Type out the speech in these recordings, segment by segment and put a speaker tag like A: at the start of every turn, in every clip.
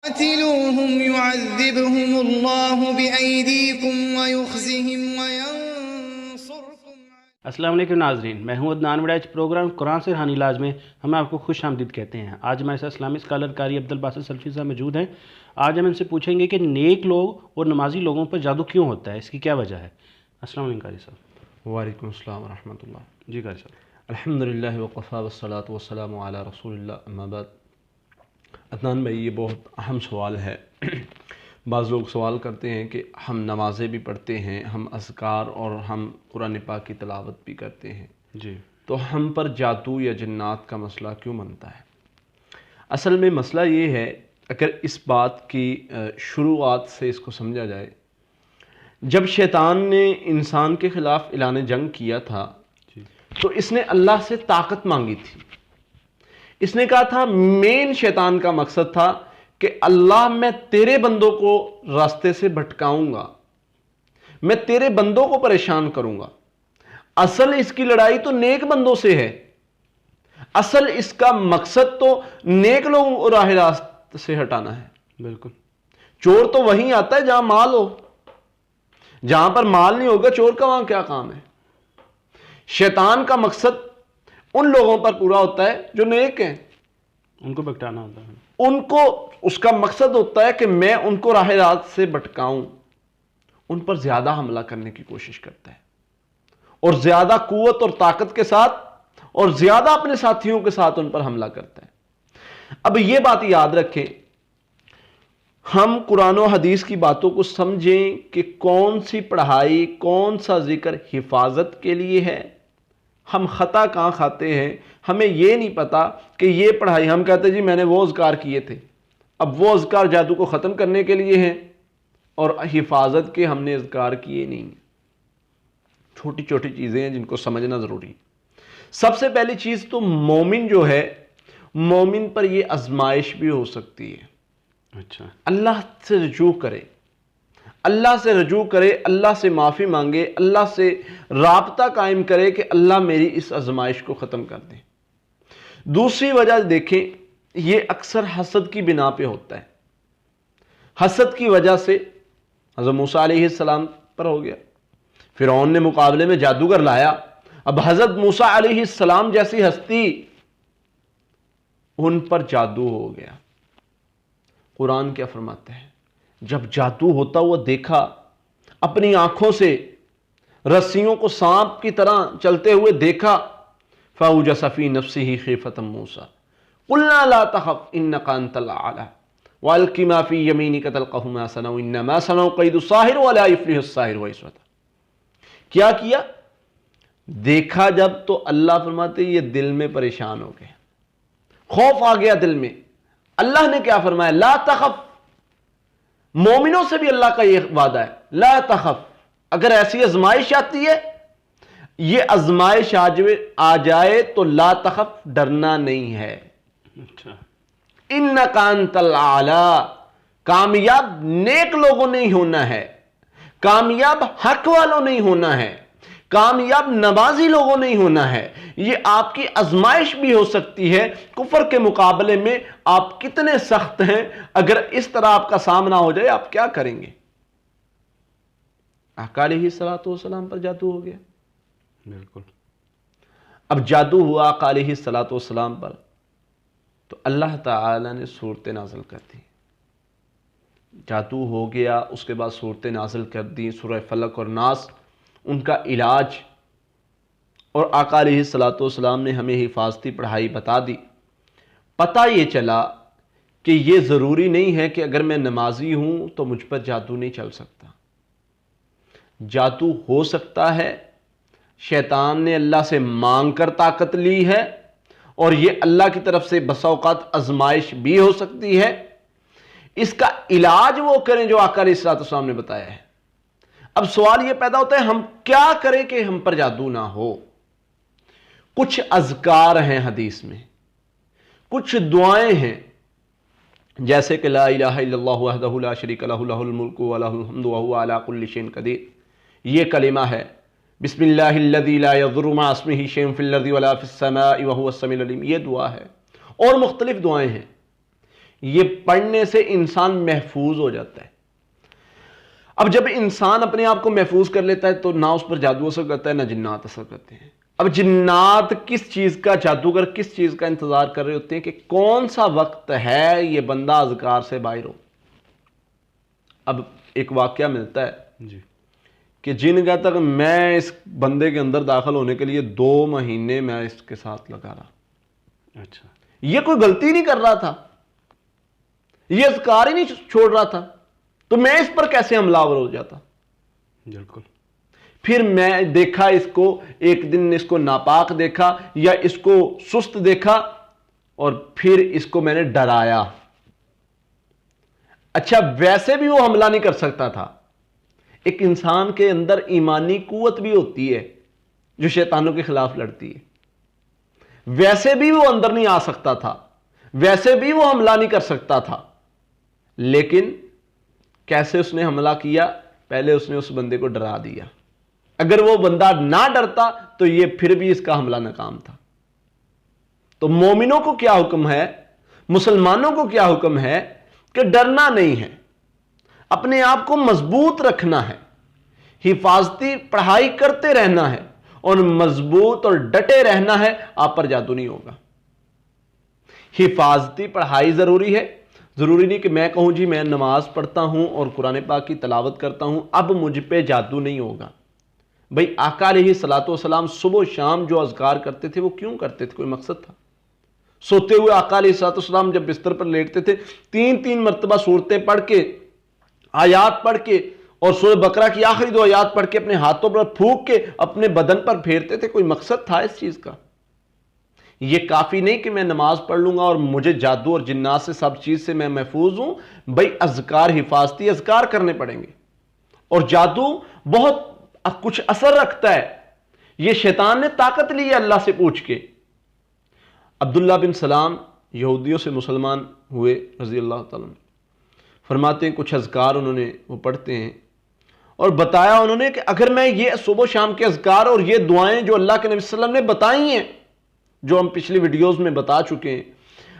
A: قاتلوهم يعذبهم الله بأيديكم ويخزهم وينصركم.
B: السلام علیکم ناظرین، میں ہوں عدنان وڑیچ۔ پروگرام قرآن سے روحانی علاج میں ہم آپ کو خوش آمدید کہتے ہیں۔ آج ہمارے ساتھ اسلامی اسکالر قاری عبدالباسط سلفی صاحب موجود ہیں۔ آج ہم ان سے پوچھیں گے کہ نیک لوگ اور نمازی لوگوں پر جادو کیوں ہوتا ہے، اس کی کیا وجہ ہے۔ السلام علیکم قاری صاحب۔
C: وعلیکم السلام ورحمۃ اللہ۔
B: جی قاری صاحب۔
C: الحمدللہ وقفا والصلاة والسلام علی رسول اللہ، اما بعد۔ عدنان بھائی، یہ بہت اہم سوال ہے۔ بعض لوگ سوال کرتے ہیں کہ ہم نمازیں بھی پڑھتے ہیں، ہم اذکار اور ہم قرآن پاک کی تلاوت بھی کرتے ہیں،
B: جی،
C: تو ہم پر جادو یا جنات کا مسئلہ کیوں بنتا ہے؟ اصل میں مسئلہ یہ ہے، اگر اس بات کی شروعات سے اس کو سمجھا جائے، جب شیطان نے انسان کے خلاف اعلان جنگ کیا تھا تو اس نے اللہ سے طاقت مانگی تھی۔ اس نے کہا تھا، مین شیطان کا مقصد تھا کہ اللہ میں تیرے بندوں کو راستے سے بھٹکاؤں گا، میں تیرے بندوں کو پریشان کروں گا۔ اصل اس کی لڑائی تو نیک بندوں سے ہے، اصل اس کا مقصد تو نیک لوگوں کو راہ راست سے ہٹانا ہے۔
B: بالکل۔
C: چور تو وہیں آتا ہے جہاں مال ہو، جہاں پر مال نہیں ہوگا چور کا وہاں کیا کام ہے؟ شیطان کا مقصد ان لوگوں پر پورا ہوتا ہے جو نیک ہیں،
B: ان کو بھٹکانا ہوتا ہے،
C: ان کو اس کا مقصد ہوتا ہے کہ میں ان کو راہ راست سے بھٹکاؤں، ان پر زیادہ حملہ کرنے کی کوشش کرتا ہے، اور زیادہ قوت اور طاقت کے ساتھ اور زیادہ اپنے ساتھیوں کے ساتھ ان پر حملہ کرتا ہے۔ اب یہ بات یاد رکھیں، ہم قرآن و حدیث کی باتوں کو سمجھیں کہ کون سی پڑھائی، کون سا ذکر حفاظت کے لیے ہے۔ ہم خطا کہاں کھاتے ہیں، ہمیں یہ نہیں پتا کہ یہ پڑھائی، ہم کہتے جی میں نے وہ اذکار کیے تھے، اب وہ اذکار جادو کو ختم کرنے کے لیے ہیں، اور حفاظت کے ہم نے اذکار کیے نہیں۔ چھوٹی چھوٹی چیزیں ہیں جن کو سمجھنا ضروری۔ سب سے پہلی چیز تو مومن جو ہے، مومن پر یہ آزمائش بھی ہو سکتی ہے۔
B: اچھا،
C: اللہ سے رجوع کرے، اللہ سے رجوع کرے، اللہ سے معافی مانگے، اللہ سے رابطہ قائم کرے کہ اللہ میری اس آزمائش کو ختم کر دے۔ دوسری وجہ دیکھیں، یہ اکثر حسد کی بنا پہ ہوتا ہے۔ حسد کی وجہ سے حضرت موسیٰ علیہ السلام پر ہو گیا، فرعون نے مقابلے میں جادوگر لایا، اب حضرت موسیٰ علیہ السلام جیسی ہستی، ان پر جادو ہو گیا۔ قرآن کیا فرماتا ہے؟ جب جادو ہوتا ہوا دیکھا، اپنی آنکھوں سے رسیوں کو سانپ کی طرح چلتے ہوئے دیکھا، فَأَوْجَسَ فِي نَفْسِهِ خِيفَةً مُوسَىٰ قُلْنَا لَا تَخَفْ إِنَّكَ أَنْتَ الْأَعْلَىٰ وَأَلْقِ مَا فِي يَمِينِكَ تَلْقَفْ مَا صَنَعُوا إِنَّمَا صَنَعُوا كَيْدُ السَّاحِرِ وَلَا يُفْلِحُ السَّاحِرُ حَيْثُ أَتَىٰ۔ کیا کیا؟ دیکھا جب تو اللہ فرماتے یہ دل میں پریشان ہو گئے، خوف آ گیا دل میں۔ اللہ نے کیا فرمایا؟ لا تخف۔ مومنوں سے بھی اللہ کا یہ وعدہ ہے، لا تخف۔ اگر ایسی آزمائش آتی ہے، یہ آزمائش آ جائے تو لا تخف، ڈرنا نہیں ہے۔
B: اچھا،
C: انک انت الاعلی۔ کامیاب نیک لوگوں نہیں ہونا ہے، کامیاب حق والوں نہیں ہونا ہے، کامیاب نمازی لوگوں نہیں ہونا ہے۔ یہ آپ کی آزمائش بھی ہو سکتی ہے۔ کفر کے مقابلے میں آپ کتنے سخت ہیں، اگر اس طرح آپ کا سامنا ہو جائے آپ کیا کریں گے؟ آقا علیہ الصلوۃ والسلام پر جادو ہو گیا۔
B: بالکل۔
C: اب جادو ہوا آقا علیہ الصلوۃ والسلام پر، تو اللہ تعالی نے صورتیں نازل کر دی۔ جادو ہو گیا، اس کے بعد صورتیں نازل کر دی، سورہ فلق اور ناس، ان کا علاج، اور آقا علیہ الصلوۃ والسلام نے ہمیں حفاظتی پڑھائی بتا دی۔ پتہ یہ چلا کہ یہ ضروری نہیں ہے کہ اگر میں نمازی ہوں تو مجھ پر جادو نہیں چل سکتا۔ جادو ہو سکتا ہے، شیطان نے اللہ سے مانگ کر طاقت لی ہے، اور یہ اللہ کی طرف سے بسا اوقات آزمائش بھی ہو سکتی ہے۔ اس کا علاج وہ کریں جو آقا علیہ الصلوۃ والسلام نے بتایا ہے۔ اب سوال یہ پیدا ہوتا ہے، ہم کیا کریں کہ ہم پر جادو نہ ہو؟ کچھ اذکار ہیں حدیث میں، کچھ دعائیں ہیں، جیسے کہ لا الہ الا اللہ وحدہ لا شریک لہ لہ الملک ولہ الحمد وہو علی کل شیء قدیر، یہ کلمہ ہے۔ بسم اللہ الذی لا یضر مع اسمہ شیء فی الارض ولا فی السماء وہو السمیع العلیم، یہ دعا ہے، اور مختلف دعائیں ہیں۔ یہ پڑھنے سے انسان محفوظ ہو جاتا ہے۔ اب جب انسان اپنے آپ کو محفوظ کر لیتا ہے تو نہ اس پر جادو اثر کرتا ہے نہ جنات اثر کرتے ہیں۔ اب جنات کس چیز کا، جادوگر کس چیز کا انتظار کر رہے ہوتے ہیں کہ کون سا وقت ہے یہ بندہ اذکار سے باہر ہو۔ اب ایک واقعہ ملتا ہے
B: جی
C: کہ جن کہتا کہ میں اس بندے کے اندر داخل ہونے کے لیے 2 مہینے میں اس کے ساتھ لگا رہا،
B: اچھا
C: یہ کوئی غلطی نہیں کر رہا تھا، یہ اذکار ہی نہیں چھوڑ رہا تھا، تو میں اس پر کیسے حملہ آور ہو جاتا۔
B: بالکل۔
C: پھر میں دیکھا اس کو، ایک دن اس کو ناپاک دیکھا یا اس کو سست دیکھا اور پھر اس کو میں نے ڈرایا۔ اچھا ویسے بھی وہ حملہ نہیں کر سکتا تھا، ایک انسان کے اندر ایمانی قوت بھی ہوتی ہے جو شیطانوں کے خلاف لڑتی ہے، ویسے بھی وہ اندر نہیں آ سکتا تھا، ویسے بھی وہ حملہ نہیں کر سکتا تھا، لیکن کیسے اس نے حملہ کیا؟ پہلے اس نے اس بندے کو ڈرا دیا۔ اگر وہ بندہ نہ ڈرتا تو یہ پھر بھی اس کا حملہ ناکام تھا۔ تو مومنوں کو کیا حکم ہے، مسلمانوں کو کیا حکم ہے کہ ڈرنا نہیں ہے، اپنے آپ کو مضبوط رکھنا ہے، حفاظتی پڑھائی کرتے رہنا ہے اور مضبوط اور ڈٹے رہنا ہے، آپ پر جادو نہیں ہوگا۔ حفاظتی پڑھائی ضروری ہے، ضروری نہیں کہ میں کہوں جی میں نماز پڑھتا ہوں اور قرآن پاک کی تلاوت کرتا ہوں اب مجھ پہ جادو نہیں ہوگا۔ بھئی آقا علیہ الصلوۃ والسلام صبح و شام جو اذکار کرتے تھے وہ کیوں کرتے تھے؟ کوئی مقصد تھا؟ سوتے ہوئے آقا علیہ الصلوۃ والسلام جب بستر پر لیٹتے تھے 3 مرتبہ سورتیں پڑھ کے، آیات پڑھ کے اور سورہ بقرہ کی آخری 2 آیات پڑھ کے اپنے ہاتھوں پر پھونک کے اپنے بدن پر پھیرتے تھے۔ کوئی مقصد تھا اس چیز کا؟ یہ کافی نہیں کہ میں نماز پڑھ لوں گا اور مجھے جادو اور جنات سے سب چیز سے میں محفوظ ہوں۔ بھئی اذکار، حفاظتی اذکار کرنے پڑیں گے، اور جادو بہت کچھ اثر رکھتا ہے۔ یہ شیطان نے طاقت لی ہے اللہ سے پوچھ کے۔ عبداللہ بن سلام یہودیوں سے مسلمان ہوئے رضی اللہ تعالیٰ عنہ، فرماتے ہیں کچھ اذکار انہوں نے وہ پڑھتے ہیں اور بتایا انہوں نے کہ اگر میں یہ صبح و شام کے اذکار اور یہ دعائیں جو اللہ کے نبی صلی اللہ علیہ وسلم نے بتائی ہیں، جو ہم پچھلی ویڈیوز میں بتا چکے ہیں،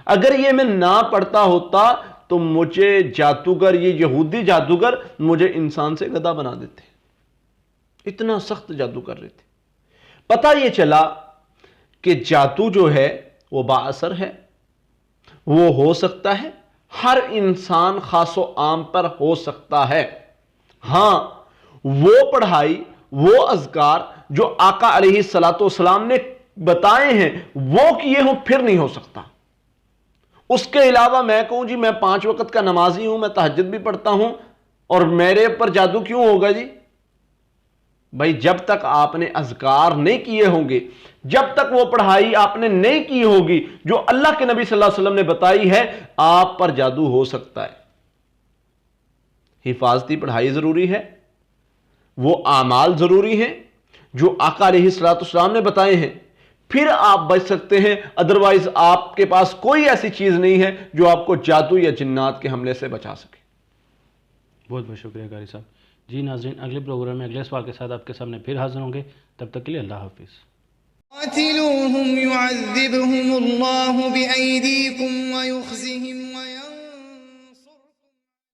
C: اگر یہ میں نہ پڑھتا ہوتا تو مجھے جادوگر، یہ یہودی جادوگر مجھے انسان سے گدھا بنا دیتے۔ اتنا سخت جادو کر رہے تھے۔ پتہ یہ چلا کہ جادو جو ہے وہ با اثر ہے، وہ ہو سکتا ہے، ہر انسان خاص و عام پر ہو سکتا ہے۔ ہاں وہ پڑھائی، وہ اذکار جو آقا علیہ الصلوۃ والسلام نے بتائے ہیں وہ کیے ہوں پھر نہیں ہو سکتا۔ اس کے علاوہ میں کہوں جی میں 5 وقت کا نمازی ہوں، میں تہجد بھی پڑھتا ہوں اور میرے پر جادو کیوں ہوگا جی؟ بھائی جب تک آپ نے اذکار نہیں کیے ہوں گے، جب تک وہ پڑھائی آپ نے نہیں کی ہوگی جو اللہ کے نبی صلی اللہ علیہ وسلم نے بتائی ہے، آپ پر جادو ہو سکتا ہے۔ حفاظتی پڑھائی ضروری ہے، وہ اعمال ضروری ہیں جو آقا علیہ الصلوۃ والسلام نے بتائے ہیں، پھر آپ بچ سکتے ہیں۔ ادروائز آپ کے پاس کوئی ایسی چیز نہیں ہے جو آپ کو جادو یا جنات کے حملے سے بچا سکے۔
B: بہت بہت شکریہ قاری صاحب۔ جی ناظرین، اگلے پروگرام میں اگلے سوال کے ساتھ آپ کے سامنے پھر حاضر ہوں گے، تب تک کے لیے اللہ حافظ۔
A: قاتلوهم يعذبهم الله بأيديكم ويخزهم